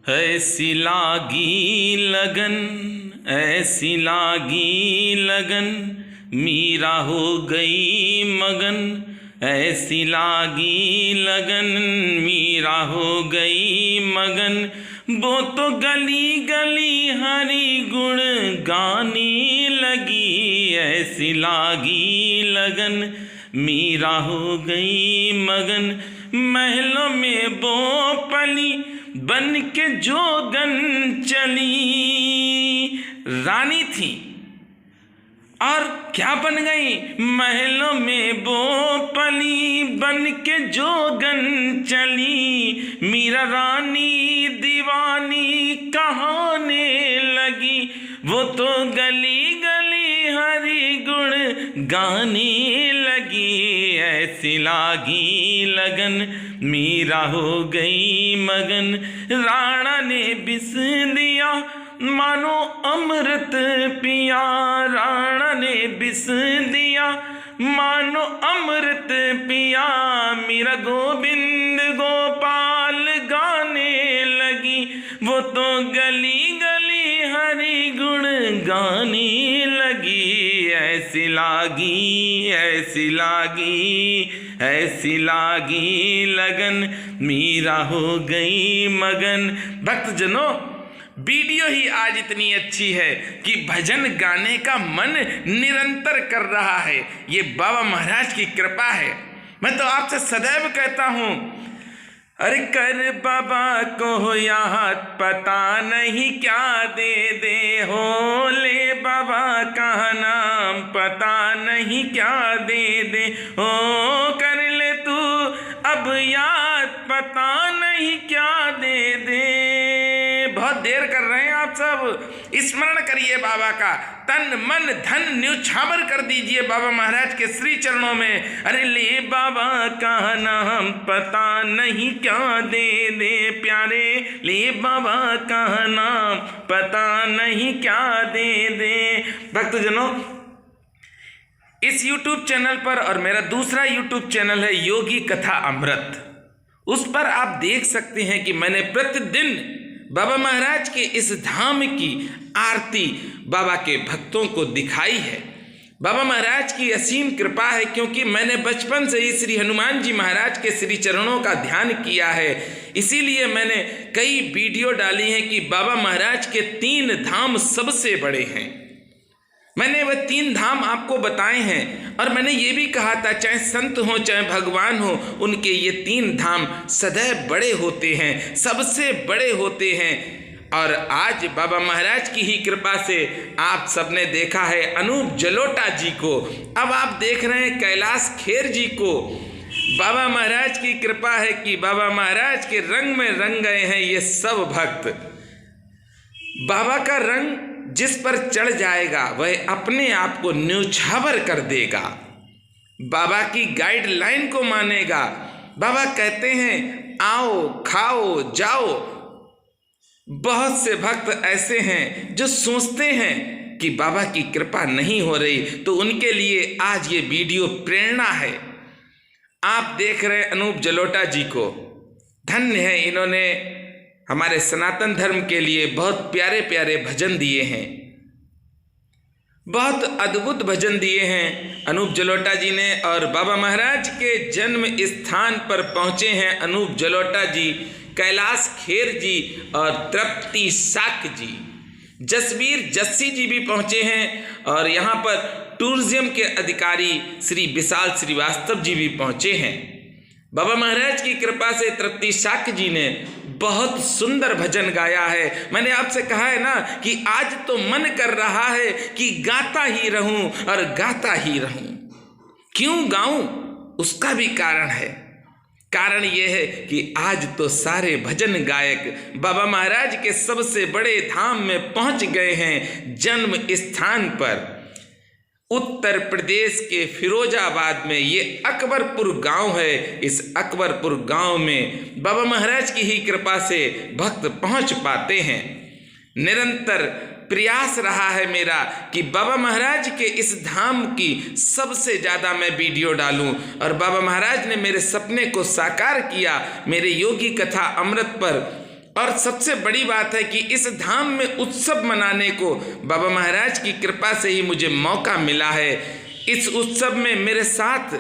ऐसी लागी लगन, ऐसी लागी लगन, मीरा हो गई मगन। ऐसी लागी लगन, मीरा हो गई मगन। वो तो गली गली हरि गुण गाने लगी। ऐसी लागी लगन, मीरा हो गई मगन। महलों में वो पली बन के जोगन चली। रानी थी और क्या बन गई? महलों में वो पली बन के जोगन चली। मीरा रानी दीवानी कहाने लगी। वो तो गली गली हरि गुण गाने लगी। ऐसी लागी लगन, मीरा हो गई मगन। राणा ने बिस दिया मानो अमृत पिया। राणा ने बिस दिया मानो अमृत पिया। मीरा गोविंद गोपाल गाने लगी। वो तो गली गली हरि गुण गाने लगी। ऐसी लागी, ऐसी लागी, ऐसी लागी लगन, मीरा हो गई मगन। भक्तजनों, वीडियो ही आज इतनी अच्छी है कि भजन गाने का मन निरंतर कर रहा है। ये बाबा महाराज की कृपा है। मैं तो आपसे सदैव कहता हूँ, अरे कर बाबा को याद, पता नहीं क्या दे दे हो। ले बाबा का नाम, पता नहीं क्या दे दे हो। कर ले तू अब याद, पता नहीं क्या दे दे। बहुत देर कर रहे हैं आप सब। स्मरण करिए बाबा का, तन मन धन न्यौछावर कर दीजिए बाबा महाराज के श्री चरणों में। अरे ले बाबा का नाम, पता नहीं क्या दे दे प्यारे। ले बाबा का नाम, पता नहीं क्या दे दे। भक्तजनों, इस YouTube चैनल पर और मेरा दूसरा YouTube चैनल है योगी कथा अमृत, उस पर आप देख सकते हैं कि मैंने प्रतिदिन बाबा महाराज के इस धाम की आरती बाबा के भक्तों को दिखाई है। बाबा महाराज की असीम कृपा है, क्योंकि मैंने बचपन से ही श्री हनुमान जी महाराज के श्री चरणों का ध्यान किया है। इसीलिए मैंने कई वीडियो डाली हैं कि बाबा महाराज के 3 धाम सबसे बड़े हैं। मैंने वह 3 धाम आपको बताए हैं, और मैंने ये भी कहा था चाहे संत हो चाहे भगवान हो, उनके ये 3 धाम सदैव बड़े होते हैं, सबसे बड़े होते हैं। और आज बाबा महाराज की ही कृपा से आप सबने देखा है अनूप जलोटा जी को, अब आप देख रहे हैं कैलाश खेर जी को। बाबा महाराज की कृपा है कि बाबा महाराज के रंग में रंग गए हैं ये सब भक्त। बाबा का रंग जिस पर चढ़ जाएगा वह अपने आप को न्यौछावर कर देगा, बाबा की गाइडलाइन को मानेगा। बाबा कहते हैं आओ खाओ जाओ। बहुत से भक्त ऐसे हैं जो सोचते हैं कि बाबा की कृपा नहीं हो रही, तो उनके लिए आज ये वीडियो प्रेरणा है। आप देख रहे हैं अनूप जलोटा जी को, धन्य है, इन्होंने हमारे सनातन धर्म के लिए बहुत प्यारे प्यारे भजन दिए हैं, बहुत अद्भुत भजन दिए हैं अनूप जलोटा जी ने। और बाबा महाराज के जन्म स्थान पर पहुँचे हैं अनूप जलोटा जी, कैलाश खेर जी और तृप्ति शाक्य जी, जसवीर जस्सी जी भी पहुँचे हैं। और यहाँ पर टूरिज्म के अधिकारी श्री विशाल श्रीवास्तव जी भी पहुँचे हैं। बाबा महाराज की कृपा से तृप्ति शाक्य जी ने बहुत सुंदर भजन गाया है। मैंने आपसे कहा है ना कि आज तो मन कर रहा है कि गाता ही रहूं और गाता ही रहूं। क्यों गाऊं? उसका भी कारण है। कारण यह है कि आज तो सारे भजन गायक बाबा महाराज के सबसे बड़े धाम में पहुंच गए हैं, जन्म स्थान पर। उत्तर प्रदेश के फिरोजाबाद में ये अकबरपुर गांव है। इस अकबरपुर गांव में बाबा महाराज की ही कृपा से भक्त पहुंच पाते हैं। निरंतर प्रयास रहा है मेरा कि बाबा महाराज के इस धाम की सबसे ज़्यादा मैं वीडियो डालूं, और बाबा महाराज ने मेरे सपने को साकार किया। मेरे योगी कथा अमृत पर और सबसे बड़ी बात है कि इस धाम में उत्सव मनाने को बाबा महाराज की कृपा से ही मुझे मौका मिला है। इस उत्सव में मेरे साथ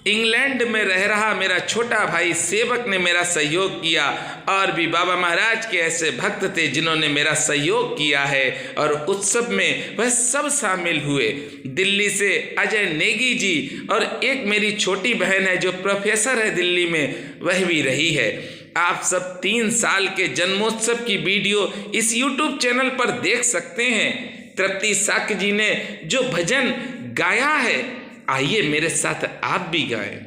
इंग्लैंड में रह रहा मेरा छोटा भाई सेवक ने मेरा सहयोग किया, और भी बाबा महाराज के ऐसे भक्त थे जिन्होंने मेरा सहयोग किया है, और उत्सव में वह सब शामिल हुए। दिल्ली से अजय नेगी जी और एक मेरी छोटी बहन है जो प्रोफेसर है दिल्ली में, वह भी रही है। आप सब 3 साल के जन्मोत्सव की वीडियो इस YouTube चैनल पर देख सकते हैं। तृप्ति साक्य जी ने जो भजन गाया है, आइए मेरे साथ आप भी गाएं।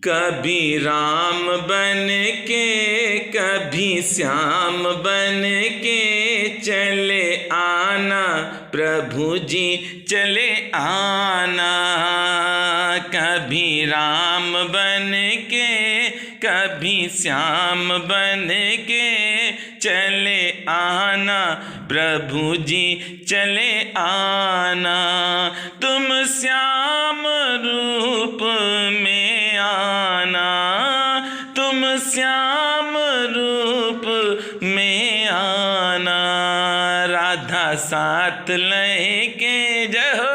कभी राम बन के कभी श्याम बन के चले आना प्रभु जी चले आना। कभी राम बन के कभी श्याम बन के चले आना प्रभु जी चले आना। तुम श्याम रूप में आना, तुम श्याम रूप में आना। राधा साथ लेके जहो।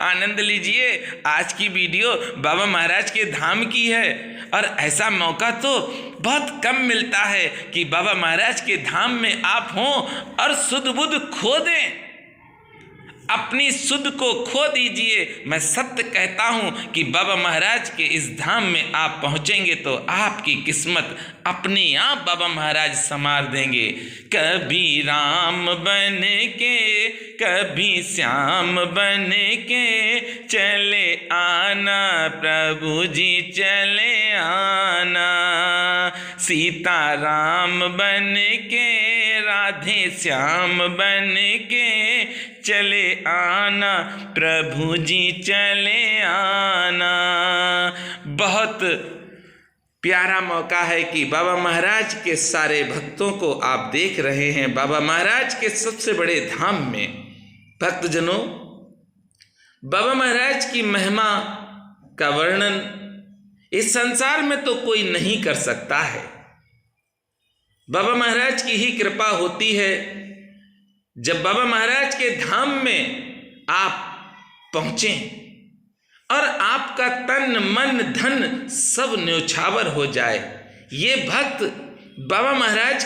आनंद लीजिए, आज की वीडियो बाबा महाराज के धाम की है, और ऐसा मौका तो बहुत कम मिलता है कि बाबा महाराज के धाम में आप हों और सुध बुध खो दें। अपनी सुध को खो दीजिए। मैं सत्य कहता हूँ कि बाबा महाराज के इस धाम में आप पहुँचेंगे तो आपकी किस्मत अपने आप बाबा महाराज संवार देंगे। कभी राम बन के कभी श्याम बन के चले आना प्रभु जी चले आना। सीता राम बन के राधे श्याम बन के चले आना प्रभु जी चले आना। बहुत प्यारा मौका है कि बाबा महाराज के सारे भक्तों को आप देख रहे हैं बाबा महाराज के सबसे बड़े धाम में। भक्तजनों, बाबा महाराज की महिमा का वर्णन इस संसार में तो कोई नहीं कर सकता है। बाबा महाराज की ही कृपा होती है। जब बाबा महाराज के धाम में आप पहुँचें और आपका तन मन धन सब न्योछावर हो जाए। ये भक्त बाबा महाराज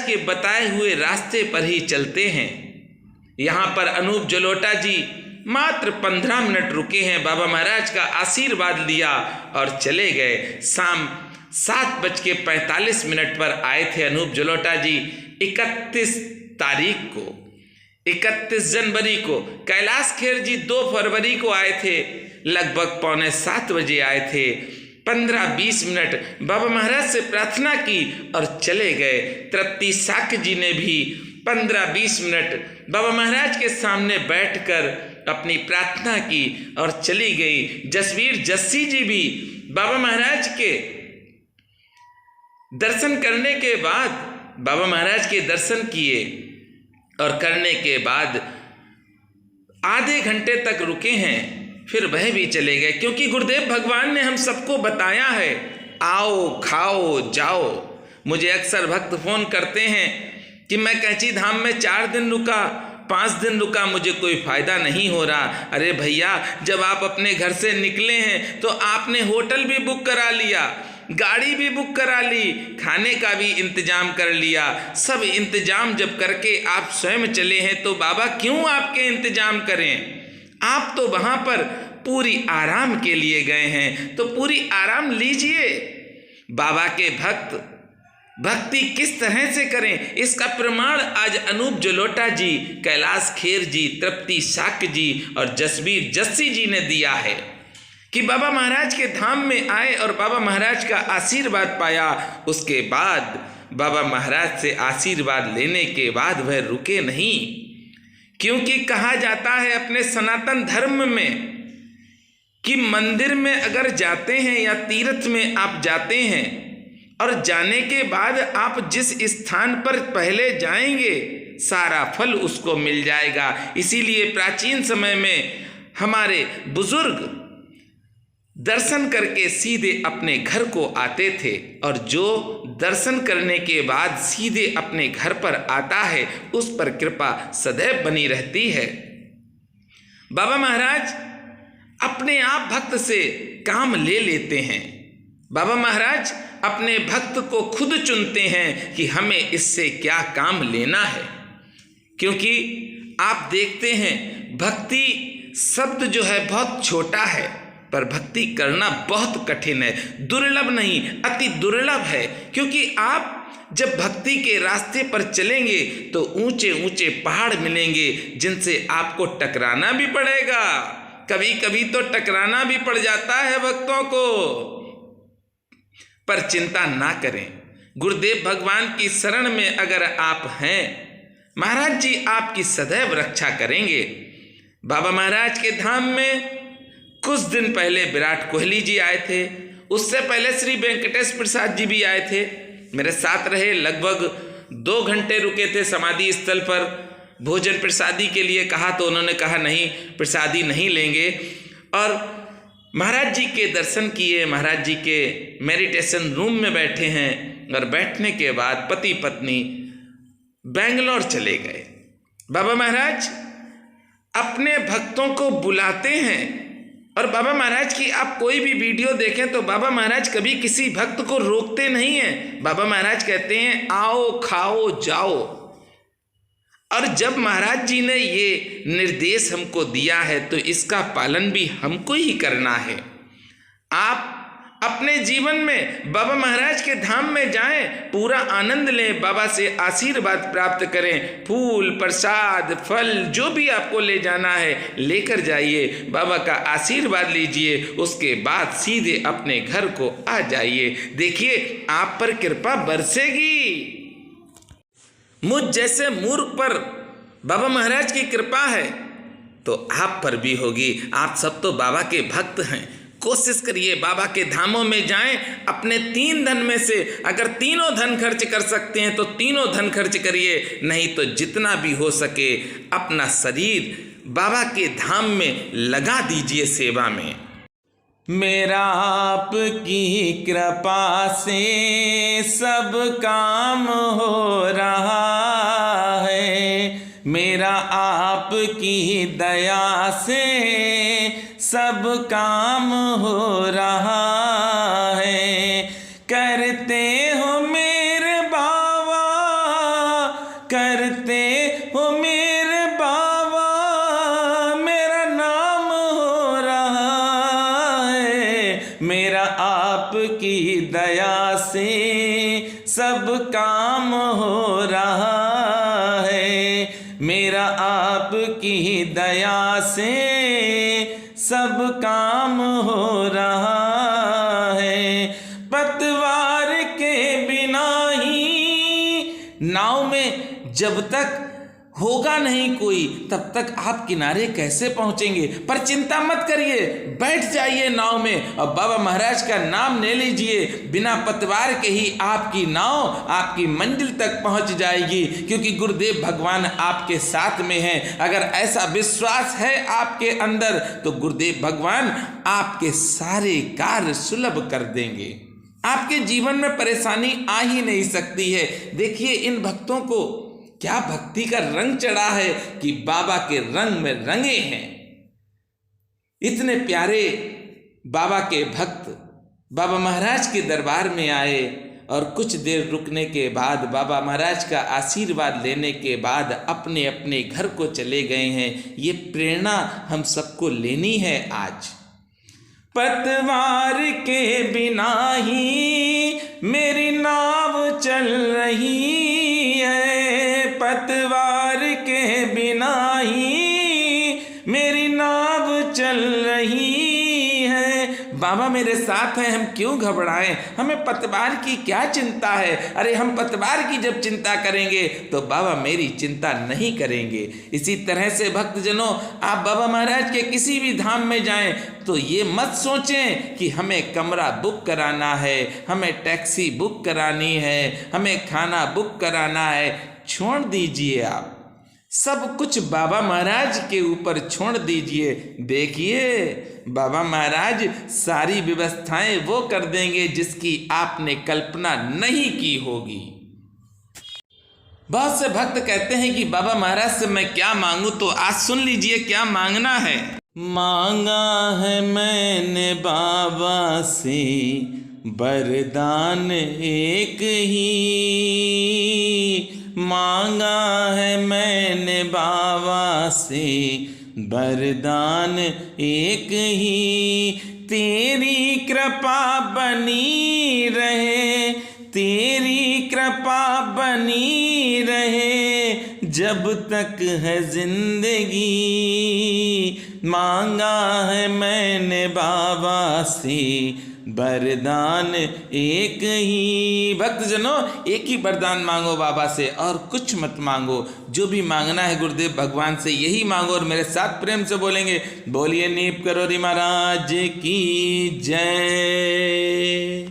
के बताए हुए रास्ते पर ही चलते हैं। यहाँ पर अनूप जलोटा जी मात्र 15 मिनट रुके हैं, बाबा महाराज का आशीर्वाद लिया और चले गए। शाम 7:45 पर आए थे अनूप जलोटा जी। 31 तारीख को 31 जनवरी को कैलाश खेर जी 2 फरवरी को आए थे, लगभग 6:45 बजे आए थे। 15-20 मिनट बाबा महाराज से प्रार्थना की और चले गए। तृप्ति साक्य जी ने भी 15-20 मिनट बाबा महाराज के सामने बैठकर अपनी प्रार्थना की और चली गई। जसवीर जस्सी जी भी बाबा महाराज के दर्शन करने के बाद बाबा महाराज के दर्शन किए और करने के बाद आधे घंटे तक रुके हैं, फिर वह भी चले गए। क्योंकि गुरुदेव भगवान ने हम सबको बताया है, आओ खाओ जाओ। मुझे अक्सर भक्त फोन करते हैं कि मैं कैंची धाम में 4 दिन रुका, 5 दिन रुका, मुझे कोई फ़ायदा नहीं हो रहा। अरे भैया, जब आप अपने घर से निकले हैं तो आपने होटल भी बुक करा लिया, गाड़ी भी बुक करा ली, खाने का भी इंतजाम कर लिया। सब इंतजाम जब करके आप स्वयं चले हैं तो बाबा क्यों आपके इंतजाम करें? आप तो वहाँ पर पूरी आराम के लिए गए हैं, तो पूरी आराम लीजिए। बाबा के भक्त भक्ति किस तरह से करें, इसका प्रमाण आज अनूप जलोटा जी, कैलाश खेर जी, तृप्ति साक्य जी और जसवीर जस्सी जी ने दिया है कि बाबा महाराज के धाम में आए और बाबा महाराज का आशीर्वाद पाया। उसके बाद बाबा महाराज से आशीर्वाद लेने के बाद वह रुके नहीं, क्योंकि कहा जाता है अपने सनातन धर्म में कि मंदिर में अगर जाते हैं या तीर्थ में आप जाते हैं और जाने के बाद आप जिस स्थान पर पहले जाएंगे सारा फल उसको मिल जाएगा। इसीलिए प्राचीन समय में हमारे बुजुर्ग दर्शन करके सीधे अपने घर को आते थे, और जो दर्शन करने के बाद सीधे अपने घर पर आता है उस पर कृपा सदैव बनी रहती है। बाबा महाराज अपने आप भक्त से काम ले लेते हैं। बाबा महाराज अपने भक्त को खुद चुनते हैं कि हमें इससे क्या काम लेना है, क्योंकि आप देखते हैं भक्ति शब्द जो है बहुत छोटा है, पर भक्ति करना बहुत कठिन है, दुर्लभ नहीं अति दुर्लभ है। क्योंकि आप जब भक्ति के रास्ते पर चलेंगे तो ऊंचे ऊंचे पहाड़ मिलेंगे जिनसे आपको टकराना भी पड़ेगा, कभी कभी तो टकराना भी पड़ जाता है भक्तों को, पर चिंता ना करें। गुरुदेव भगवान की शरण में अगर आप हैं, महाराज जी आपकी सदैव रक्षा करेंगे। बाबा महाराज के धाम में कुछ दिन पहले विराट कोहली जी आए थे, उससे पहले श्री वेंकटेश प्रसाद जी भी आए थे, मेरे साथ रहे, लगभग 2 घंटे रुके थे समाधि स्थल पर। भोजन प्रसादी के लिए कहा तो उन्होंने कहा नहीं, प्रसादी नहीं लेंगे, और महाराज जी के दर्शन किए। महाराज जी के मेडिटेशन रूम में बैठे हैं, और बैठने के बाद पति पत्नी बेंगलोर चले गए। बाबा महाराज अपने भक्तों को बुलाते हैं, और बाबा महाराज की आप कोई भी वीडियो देखें तो बाबा महाराज कभी किसी भक्त को रोकते नहीं हैं। बाबा महाराज कहते हैं आओ खाओ जाओ। और जब महाराज जी ने ये निर्देश हमको दिया है तो इसका पालन भी हमको ही करना है। आप अपने जीवन में बाबा महाराज के धाम में जाएं, पूरा आनंद लें, बाबा से आशीर्वाद प्राप्त करें, फूल प्रसाद फल जो भी आपको ले जाना है लेकर जाइए, बाबा का आशीर्वाद लीजिए, उसके बाद सीधे अपने घर को आ जाइए। देखिए आप पर कृपा बरसेगी। मुझ जैसे मूर्ख पर बाबा महाराज की कृपा है तो आप पर भी होगी। आप सब तो बाबा के भक्त हैं, कोशिश करिए बाबा के धामों में जाएं। अपने 3 धन में से अगर तीनों धन खर्च कर सकते हैं तो तीनों धन खर्च करिए, नहीं तो जितना भी हो सके अपना शरीर बाबा के धाम में लगा दीजिए सेवा में। मेरा आपकी कृपा से सब काम हो रहा है, मेरा आपकी दया से सब काम हो रहा है। करते हो मेरे बाबा, करते हो मेरे बाबा, मेरा नाम हो रहा है। मेरा आपकी दया से सब काम हो रहा है, मेरा आपकी दया से सब काम हो रहा है। पतवार के बिना ही नाव में जब तक होगा नहीं कोई तब तक आप किनारे कैसे पहुंचेंगे। पर चिंता मत करिए, बैठ जाइए नाव में और बाबा महाराज का नाम ले लीजिए। बिना पतवार के ही आपकी नाव आपकी मंजिल तक पहुंच जाएगी, क्योंकि गुरुदेव भगवान आपके साथ में हैं। अगर ऐसा विश्वास है आपके अंदर तो गुरुदेव भगवान आपके सारे कार्य सुलभ कर देंगे। आपके जीवन में परेशानी आ ही नहीं सकती है। देखिए इन भक्तों को क्या भक्ति का रंग चढ़ा है कि बाबा के रंग में रंगे हैं। इतने प्यारे बाबा के भक्त बाबा महाराज के दरबार में आए और कुछ देर रुकने के बाद बाबा महाराज का आशीर्वाद लेने के बाद अपने अपने घर को चले गए हैं। ये प्रेरणा हम सबको लेनी है आज। पतवार के बिना ही मेरी नाव चल रही है, पतवार के बिना ही मेरी नाव चल रही है। बाबा मेरे साथ हैं, हम क्यों घबराएं, हमें पतवार की क्या चिंता है। अरे हम पतवार की जब चिंता करेंगे तो बाबा मेरी चिंता नहीं करेंगे। इसी तरह से भक्तजनों आप बाबा महाराज के किसी भी धाम में जाएं तो ये मत सोचें कि हमें कमरा बुक कराना है, हमें टैक्सी बुक करानी है, हमें खाना बुक कराना है। छोड़ दीजिए आप, सब कुछ बाबा महाराज के ऊपर छोड़ दीजिए। देखिए बाबा महाराज सारी व्यवस्थाएं वो कर देंगे जिसकी आपने कल्पना नहीं की होगी। बहुत से भक्त कहते हैं कि बाबा महाराज से मैं क्या मांगू, तो आज सुन लीजिए क्या मांगना है। मांगा है मैंने बाबा से वरदान एक ही, मांगा है मैंने बाबा से वरदान एक ही। तेरी कृपा बनी रहे, तेरी कृपा बनी रहे जब तक है जिंदगी, मांगा है मैंने बाबा से वरदान एक ही। भक्तजनों एक ही वरदान मांगो बाबा से और कुछ मत मांगो। जो भी मांगना है गुरुदेव भगवान से यही मांगो। और मेरे साथ प्रेम से बोलेंगे, बोलिए नीप करोरी महाराज की जय।